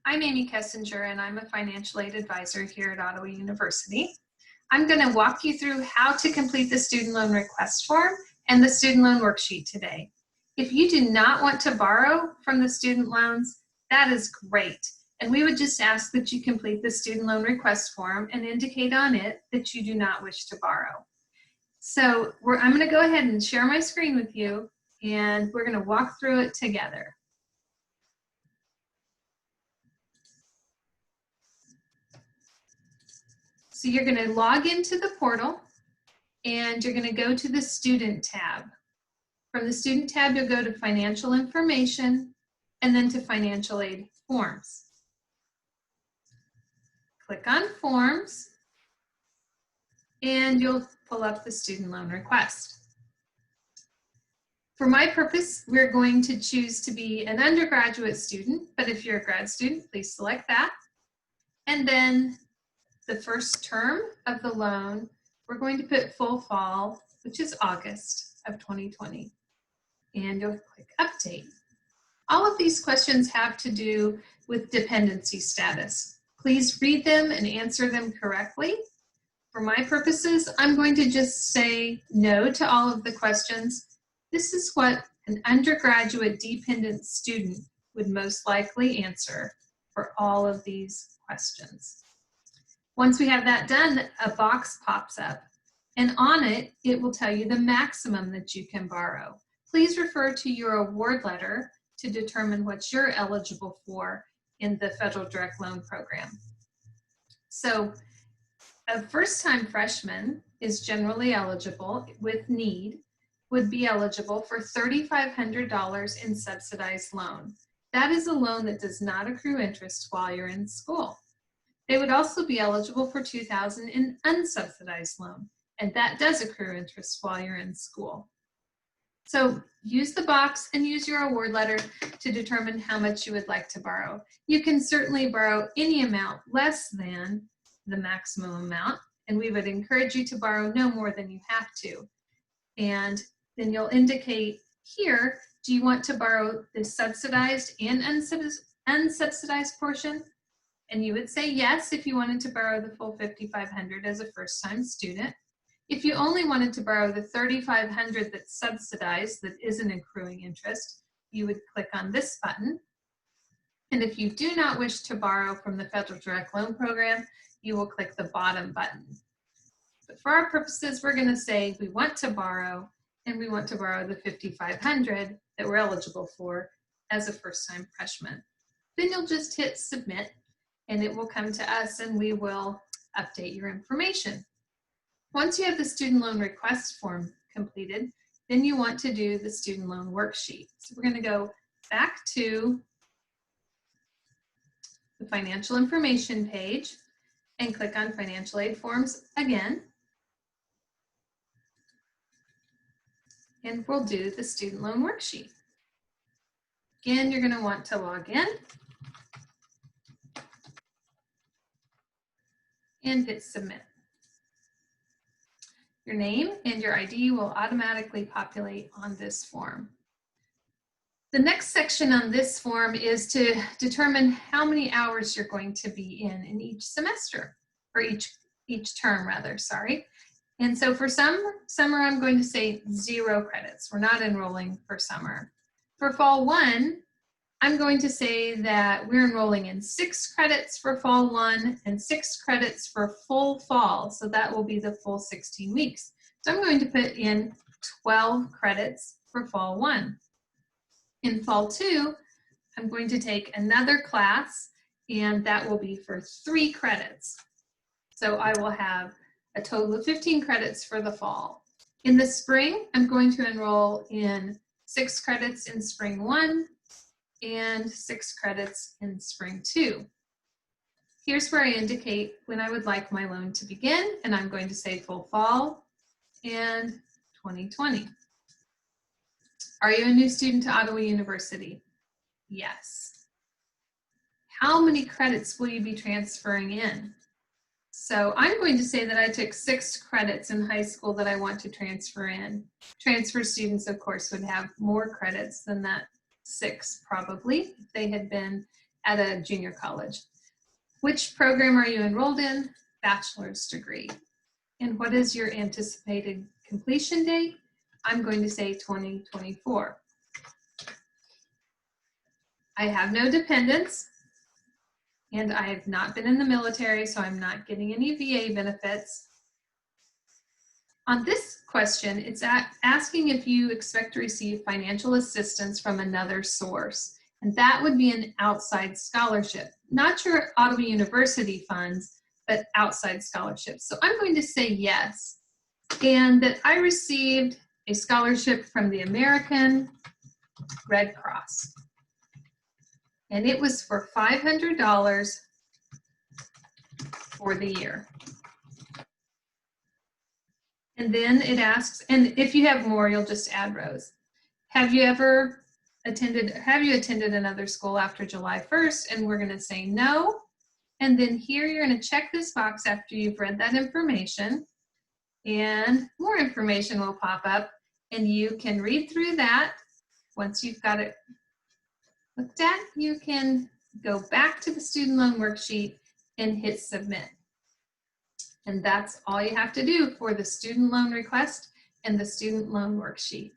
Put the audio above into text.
I'm Amy Kessinger, and I'm a financial aid advisor here at Ottawa University. I'm going to walk you through how to complete the student loan request form and the student loan worksheet today. If you do not want to borrow from the student loans, that is great. And we would just ask that you complete the student loan request form and indicate on it that you do not wish to borrow. So I'm going to go ahead and share my screen with you, and we're going to walk through it together. So you're going to log into the portal, and you're going to go to the Student tab. From the Student tab, you'll go to Financial Information, and then to Financial Aid Forms. Click on Forms, and you'll pull up the student loan request. For my purpose, we're going to choose to be an undergraduate student, but if you're a grad student, please select that. And then the first term of the loan, we're going to put full fall, which is August of 2020. And you'll click Update. All of these questions have to do with dependency status. Please read them and answer them correctly. For my purposes, I'm going to just say no to all of the questions. This is what an undergraduate dependent student would most likely answer for all of these questions. Once we have that done, a box pops up, and on it, it will tell you the maximum that you can borrow. Please refer to your award letter to determine what you're eligible for in the Federal Direct Loan Program. So a first-time freshman is generally eligible, with need, would be eligible for $3,500 in subsidized loan. That is a loan that does not accrue interest while you're in school. They would also be eligible for $2,000 in unsubsidized loan, and that does accrue interest while you're in school. So use the box and use your award letter to determine how much you would like to borrow. You can certainly borrow any amount less than the maximum amount, and we would encourage you to borrow no more than you have to. And then you'll indicate here, do you want to borrow the subsidized and unsubsidized portion? And you would say yes if you wanted to borrow the full $5,500 as a first-time student. If you only wanted to borrow the $3,500 that's subsidized, that isn't accruing interest, you would click on this button. And if you do not wish to borrow from the Federal Direct Loan Program, you will click the bottom button. But for our purposes, we're going to say we want to borrow, and we want to borrow the $5,500 that we're eligible for as a first-time freshman. Then you'll just hit Submit, and it will come to us, and we will update your information. Once you have the student loan request form completed, then you want to do the student loan worksheet. So we're going to go back to the financial information page and click on financial aid forms again. And we'll do the student loan worksheet. Again, you're going to want to log in and hit Submit. Your name and your ID will automatically populate on this form. The next section on this form is to determine how many hours you're going to be in each semester, or each term rather, sorry. And so for summer, I'm going to say 0 credits. We're not enrolling for summer. For fall 1, I'm going to say that we're enrolling in 6 credits for fall 1 and 6 credits for full fall. So that will be the full 16 weeks. So I'm going to put in 12 credits for fall 1. In fall 2, I'm going to take another class, and that will be for 3 credits. So I will have a total of 15 credits for the fall. In the spring, I'm going to enroll in 6 credits in spring 1 and 6 credits in spring 2. Here's where I indicate when I would like my loan to begin, and I'm going to say full fall and 2020. Are you a new student to Ottawa University? Yes. How many credits will you be transferring in? So I'm going to say that I took 6 credits in high school that I want to transfer in. Transfer students, of course, would have more credits than that 6 probably, if they had been at a junior college. Which program are you enrolled in? Bachelor's degree. And what is your anticipated completion date? I'm going to say 2024. I have no dependents, and I have not been in the military, so I'm not getting any VA benefits. On this question, it's asking if you expect to receive financial assistance from another source, and that would be an outside scholarship, not your Ottawa University funds, but outside scholarships. So I'm going to say yes, and that I received a scholarship from the American Red Cross, and it was for $500 for the year. And then it asks, and if you have more, you'll just add rows. Have you attended another school after July 1st? And we're gonna say no. And then here you're gonna check this box after you've read that information, and more information will pop up, and you can read through that. Once you've got it looked at, you can go back to the student loan worksheet and hit submit. And that's all you have to do for the student loan request and the student loan worksheet.